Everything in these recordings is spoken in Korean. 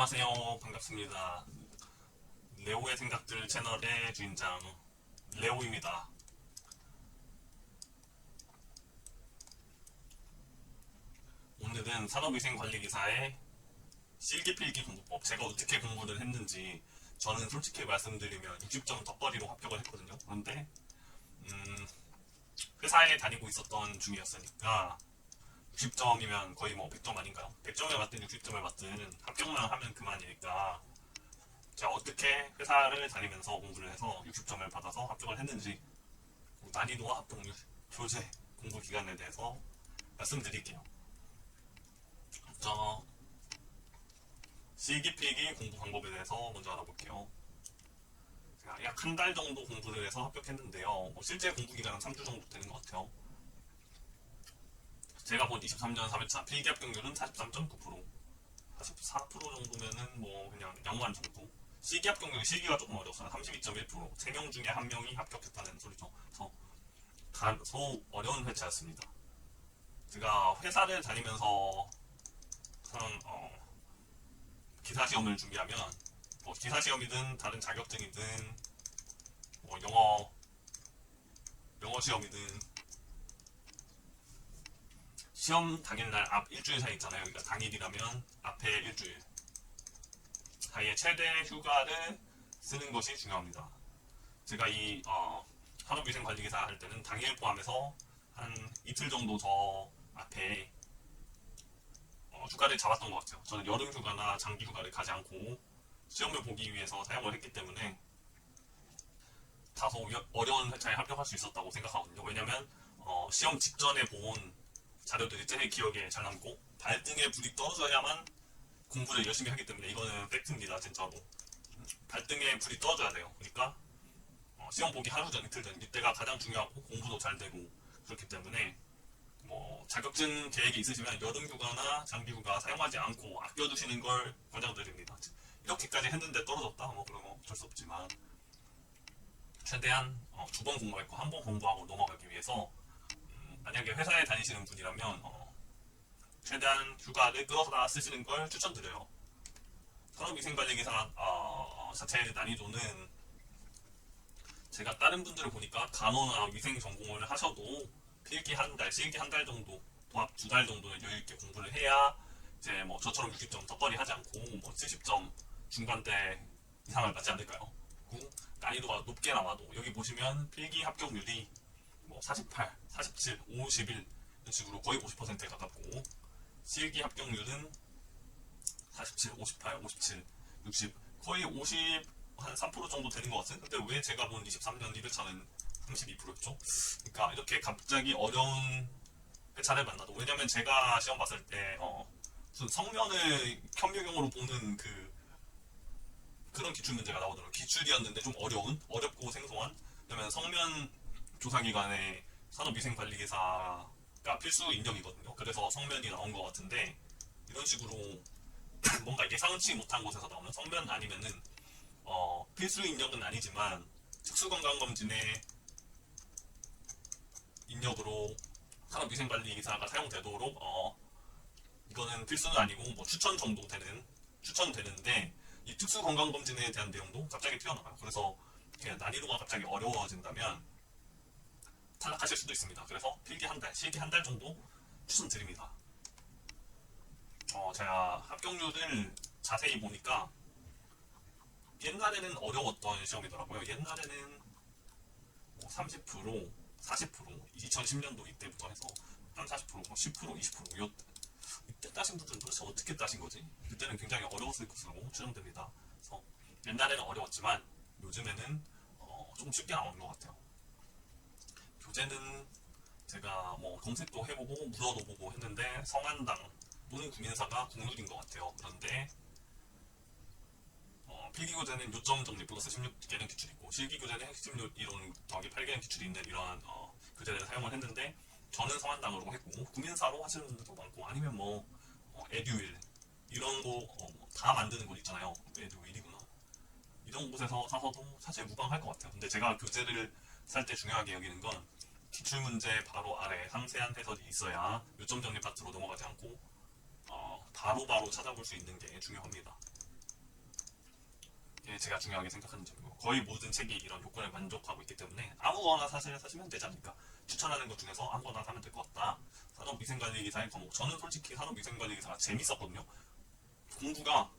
안녕하세요. 반갑습니다. 레오의 생각들 채널의 주인장 레오입니다. 오늘은 산업위생관리기사의 실기필기 공부법, 제가 어떻게 공부를 했는지. 저는 솔직히 말씀드리면 60점 덕거리로 합격을 했거든요. 그런데 회사에 다니고 있었던 중이었으니까 60점이면 거의 뭐 100점 아닌가요? 100점을 맞든 60점을 맞든 합격만 하면 그만이니까 제가 어떻게 회사를 다니면서 공부를 해서 60점을 받아서 합격을 했는지, 난이도와 합격 교재 공부 기간에 대해서 말씀드릴게요. 먼저 실기필기 공부 방법에 대해서 먼저 알아볼게요. 제가 약 한 달 정도 공부를 해서 합격했는데요. 실제 공부 기간은 3주 정도 되는 것 같아요. 제가 본 23년 4회차 필기 합격률은 43.9%, 44% 정도면은 뭐 그냥 양호한 정도. 실기 합격률, 실기가 조금 어려웠어요. 32.1%, 3명 중에 1명이 합격했다는 소리죠. 그래서 다소 어려운 회차였습니다. 제가 회사를 다니면서 그런 기사 시험을 준비하면, 뭐 기사 시험이든 다른 자격증이든 뭐 영어 시험이든 시험 당일날 앞 일주일 사이 있잖아요. 그러니까 당일이라면 앞에 일주일 사이에 최대 휴가를 쓰는 것이 중요합니다. 제가 이 산업위생관리기사 할 때는 당일 포함해서 한 이틀 정도 더 앞에 휴가를 잡았던 것 같아요. 저는 여름 휴가나 장기 휴가를 가지 않고 시험을 보기 위해서 사용을 했기 때문에 다소 어려운 회차에 합격할 수 있었다고 생각하거든요. 왜냐면 시험 직전에 본 자료들이 제일 기억에 잘 남고 발등에 불이 떨어져야만 공부를 열심히 하기 때문에, 이거는 팩트입니다. 진짜로 발등에 불이 떨어져야 돼요. 그러니까 시험 보기 하루 전, 이틀 전, 이때가 가장 중요하고 공부도 잘 되고 그렇기 때문에, 뭐 자격증 계획이 있으시면 여름 휴가나 장기 휴가 사용하지 않고 아껴두시는 걸 권장드립니다. 이렇게까지 했는데 떨어졌다? 뭐 그러면 어쩔 수 없지만 최대한 2번 공부했고 1번 공부하고 넘어가기 위해서, 만약에 회사에 다니시는 분이라면 최대한 휴가를 끌어다 쓰시는 걸 추천드려요. 산업위생관리기사 자체의 난이도는, 제가 다른 분들을 보니까 간호나 위생 전공을 하셔도 필기 한 달, 실기 한 달 정도, 도합 2달 정도는 여유 있게 공부를 해야 이제 뭐 저처럼 60점 덕거리 하지 않고 뭐 70점 중간대 이상을 맞지 않을까요? 그리고 난이도가 높게 나와도 여기 보시면 필기 합격률이 뭐 48, 47, 51 이런 식으로 거의 50%에 가깝고, 실기 합격률은 47, 58, 57, 60, 거의 50, 한 3% 정도 되는 것 같은. 근데 왜 제가 본 23년 1회차는 32%였죠? 그러니까 이렇게 갑자기 어려운 회차를 만나도, 왜냐면 제가 시험 봤을 때 무슨 성면을 현미경으로 보는 그런 기출 문제가 나오더라고요. 기출이었는데 좀 어렵고 생소한. 왜냐면 성면 조사기관에 산업위생관리기사가 필수 인력이거든요. 그래서 성면이 나온 것 같은데, 이런 식으로 뭔가 예상치 못한 곳에서 나오는 성면 아니면은 필수 인력은 아니지만 특수건강검진의 인력으로 산업위생관리기사가 사용되도록, 이거는 필수는 아니고 뭐 추천되는데, 이 특수건강검진에 대한 내용도 갑자기 튀어나와요. 그래서 난이도가 갑자기 어려워진다면 탈락하실 수도 있습니다. 그래서 필기 한 달, 실기 한 달 정도 추천드립니다. 제가 합격률을 자세히 보니까 옛날에는 어려웠던 시험이더라고요. 옛날에는 뭐 30%, 40%, 2010년도 이때부터 해서 한 40%, 뭐 10%, 20%, 이때 따신 분들은 도대체 어떻게 따신 거지? 그때는 굉장히 어려웠을 것으로 추정됩니다. 그래서 옛날에는 어려웠지만 요즘에는 조금 쉽게 나오는 것 같아요. 교재는 제가 뭐 검색도 해보고 물어도 보고 했는데 성한당 또는 구민사가 국룰인 것 같아요. 그런데 필기교재는 요점 정리 플러스 16개는 기출이 있고, 실기교재는 핵심 이론 더하기 8개는 기출이 있는 이러한 교재를 사용을 했는데, 저는 성한당으로 했고 구민사로 하시는 분들도 많고, 아니면 뭐 에듀윌 이런 거 다 만드는 곳 있잖아요. 에듀윌이구나. 이런 곳에서 사서도 사실 무방할 것 같아요. 근데 제가 교재를 살 때 중요하게 여기는 건 기출문제 바로 아래 상세한 해설이 있어야 요점 정리 파트로 넘어가지 않고 바로바로 찾아볼 수 있는 게 중요합니다. 제가 중요하게 생각하는 점이고, 거의 모든 책이 이런 요건을 만족하고 있기 때문에 아무거나 사실 사시면 되지 않을까. 추천하는 것 중에서 아무거나 사면 될 것 같다. 산업위생관리기사의 과목, 저는 솔직히 산업위생관리기사가 재밌었거든요. 공부가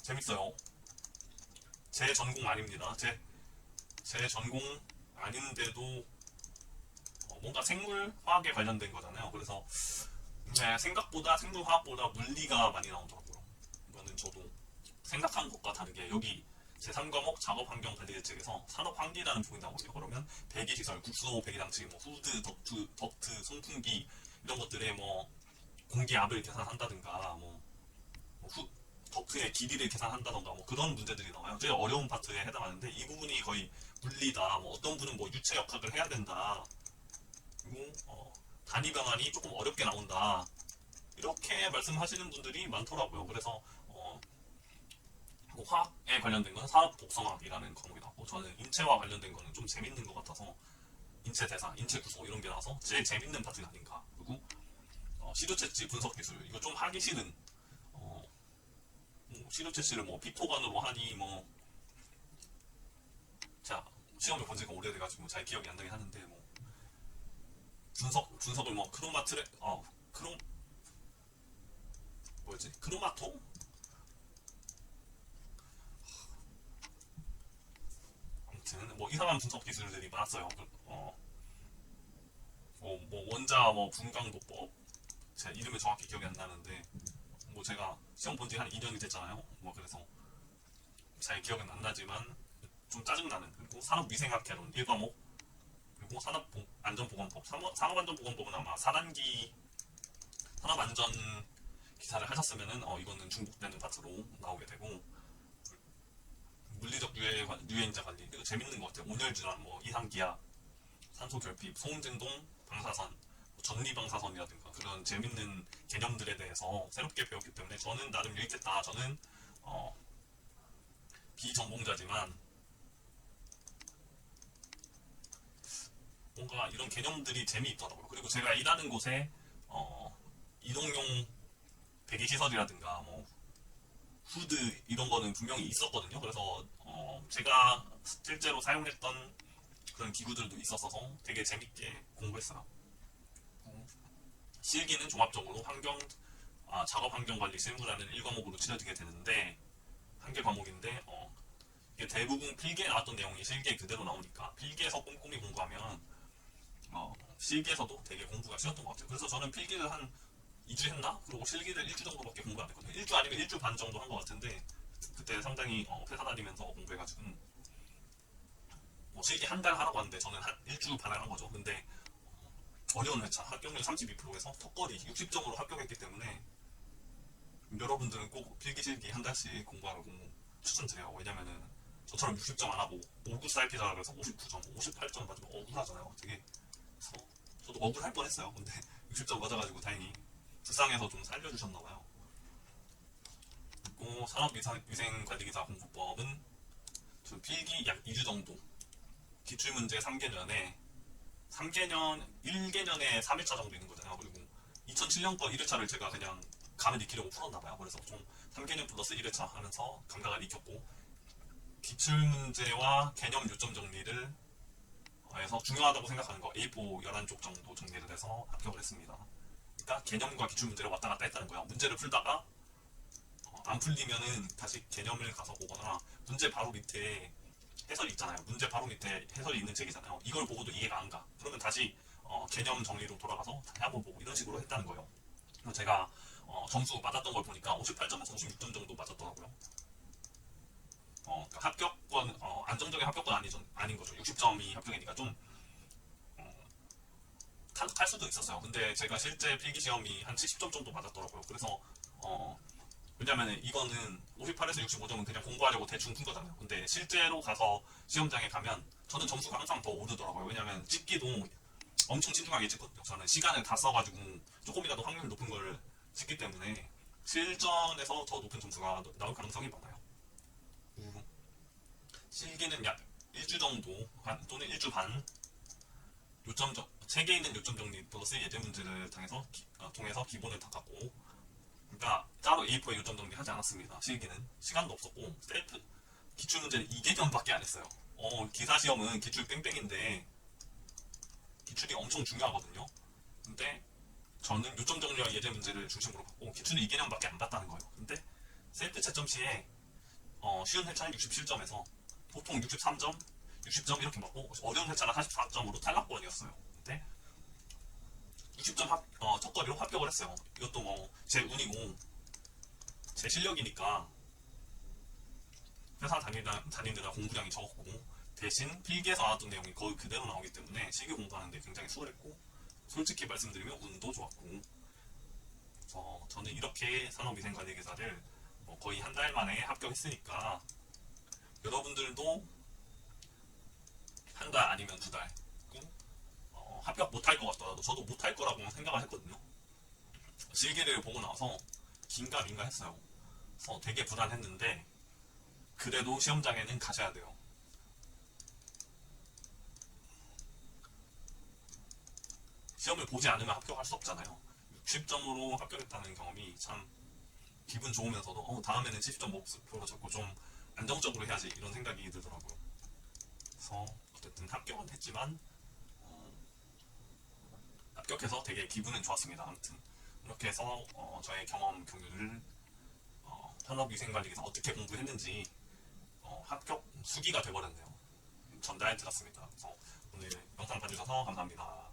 재밌어요. 제 전공 아닙니다. 제 전공 아닌데도 뭔가 생물화학에 관련된 거잖아요. 그래서 생각보다 생물화학보다 물리가 많이 나오더라고요. 이거는 저도 생각한 것과 다르게 여기 제3과목 작업환경관리대책에서 산업환기라는 부분이 나오거든요. 그러면 배기시설, 국소 배기장치, 뭐 후드, 덕트, 송풍기 이런 것들의 뭐 공기압을 계산한다든가 뭐 덕트의 길이를 계산한다던가 뭐 그런 문제들이 나와요. 제일 어려운 파트에 해당하는데 이 부분이 거의 물리다. 뭐 어떤 분은 뭐 유체 역학을 해야 된다. 그리고 단위 방안이 조금 어렵게 나온다. 이렇게 말씀하시는 분들이 많더라고요. 그래서 뭐 화학에 관련된 건 산업 복성학이라는 과목이 나왔고, 저는 인체와 관련된 거는 좀 재밌는 것 같아서 인체 대사, 인체 구조 이런 게 나와서 제일 재밌는 파트가 아닌가. 그리고 시료 채취 분석 기술, 이거 좀 하기 싫은 뭐 시료 채취를 뭐 피토관으로 하니 뭐 자, 시험을 본 지가 오래돼가지고 잘 기억이 안 나긴 하는데 뭐 분석을 뭐 크로마트레 크롬 뭐였지, 크로마토 아무튼 뭐 이상한 분석 기술들이 많았어요. 뭐 원자 뭐 분광도법, 제 이름이 정확히 기억이 안 나는데 뭐 제가 시험 본 지 한 2년이 됐잖아요. 뭐 그래서 잘 기억은 안 나지만 좀 짜증나는. 그리고 산업위생학 개론 1과목, 그리고 산업안전보건법, 산업안전보건법은 아마 4단기 산업안전 기사를 하셨으면은 이거는 중복되는 파트로 나오게 되고, 물리적 유해인자 관리 이거 재밌는 것 같아요. 온열질환, 뭐 이상기압, 산소 결핍, 소음진동, 방사선, 전리방사선이라든가 그런 재밌는 개념들에 대해서 새롭게 배웠기 때문에 저는 나름 유익했다. 저는 어, 비전공자지만 뭔가 이런 개념들이 재미있더라고요. 그리고 제가 일하는 곳에 이동용 배기시설이라든가 뭐 후드 이런 거는 분명히 있었거든요. 그래서 제가 실제로 사용했던 그런 기구들도 있었어서 되게 재밌게 공부했어요. 실기는 종합적으로 작업 환경 관리 실무라는 1과목으로 치러지게 되는데, 한 개 과목인데 이게 대부분 필기에 나왔던 내용이 실기에 그대로 나오니까 필기에서 꼼꼼히 공부하면 실기에서도 되게 공부가 쉬웠던 것 같아요. 그래서 저는 필기를 한 2주 했나? 그리고 실기를 1주 정도밖에 공부 안 했거든요. 1주 아니면 1주 반 정도 한 것 같은데, 그때 상당히 회사 다니면서 공부해가지고 뭐 실기 한 달 하라고 하는데 저는 한 1주 반을 한 거죠. 근데 어려운 회차 합격률 32%에서 턱걸이 60점으로 합격했기 때문에 여러분들은 꼭 필기실기 한 달씩 공부하라고 추천드려요. 왜냐면은 저처럼 60점 안 하고 5구 쌓이피자 그래서 59점, 58점 맞으면 억울하잖아요. 되게. 그래서 저도 억울할 뻔했어요. 근데 60점 맞아가지고 다행히 불쌍해서 좀 살려주셨나봐요. 그리고 산업위생관리기사 공부법은 저 필기 약 2주 정도, 기출문제 3개년에 1개년에 3회차 정도 있는 거잖아요. 그리고 2007년 거 1회차를 제가 그냥 감을 익히려고 풀었나봐요. 그래서 좀 3개년 플러스 1회차 하면서 감각을 익혔고, 기출문제와 개념 요점 정리를 해서 중요하다고 생각하는 거 A4 11쪽 정도 정리를 해서 합격을 했습니다. 그러니까 개념과 기출문제를 왔다 갔다 했다는 거야. 문제를 풀다가 안 풀리면은 다시 개념을 가서 보거나, 문제 바로 밑에 해설이 있잖아요. 문제 바로 밑에 해설이 있는 책이잖아요. 이걸 보고도 이해가 안 가. 그러면 다시 개념 정리로 돌아가서 다시 한번 보고 이런 식으로 했다는 거예요. 그래서 제가 점수 맞았던 걸 보니까 58점에서 56점 정도 맞았더라고요. 그러니까 합격권, 안정적인 합격권 아닌 거죠. 60점이 합격이니까 좀 탈 수도 있었어요. 근데 제가 실제 필기시험이 한 70점 정도 맞았더라고요. 그래서 왜냐면 이거는 58에서 65점은 그냥 공부하려고 대충 푼 거잖아요. 근데 실제로 가서 시험장에 가면 저는 점수가 항상 더 오르더라고요. 왜냐면 찍기도 엄청 신중하게 찍거든요. 저는 시간을 다 써가지고 조금이라도 확률 높은 걸 찍기 때문에 실전에서 더 높은 점수가 나올 가능성이 많아요. 실기는 약 1주 정도 또는 1주 반, 책에 있는 요점 정리 플러스 예제 문제를 통해서 기본을 닦았고, 그러니까 따로 A4에 요점 정리하지 않았습니다. 실기는 시간도 없었고 셀프 기출 문제는 2개념밖에 안 했어요. 기사 시험은 기출 뺑뺑인데 기출이 엄청 중요하거든요. 근데 저는 요점 정리와 예제 문제를 중심으로 봤고 기출은 2개념밖에 안 봤다는 거예요. 근데 셀프 채점 시에 쉬운 회차는 67점에서 보통 63점, 60점 이렇게 맞고 어려운 회차는 44점으로 탈락권이었어요. 근데 60점 첫거리로 합격을 했어요. 이것도 뭐 제 운이고 제 실력이니까 회사 다니느라 공부량이 적었고 대신 필기에서 나왔던 내용이 거의 그대로 나오기 때문에 실기 공부하는데 굉장히 수월했고 솔직히 말씀드리면 운도 좋았고 그래서 저는 이렇게 산업위생관리기사를 거의 한 달 만에 합격했으니까 여러분들도 한 달 아니면 두 달 합격 못할 것 같더라도 저도 못할 거라고 생각을 했거든요. 실기를 보고 나서 긴가민가 했어요. 그래서 되게 불안했는데 그래도 시험장에는 가셔야 돼요. 시험을 보지 않으면 합격할 수 없잖아요. 60점으로 합격했다는 경험이 참 기분 좋으면서도 다음에는 70점 목표로 잡고 좀 안정적으로 해야지 이런 생각이 들더라고요. 그래서 어쨌든 합격은 했지만 합격해서 되게 기분은 좋았습니다. 아무튼 이렇게 해서 저의 경험 공유를 산업위생관리에서 어떻게 공부했는지 합격 수기가 돼버렸네요. 전달드렸습니다. 그래서 오늘 영상 봐주셔서 감사합니다.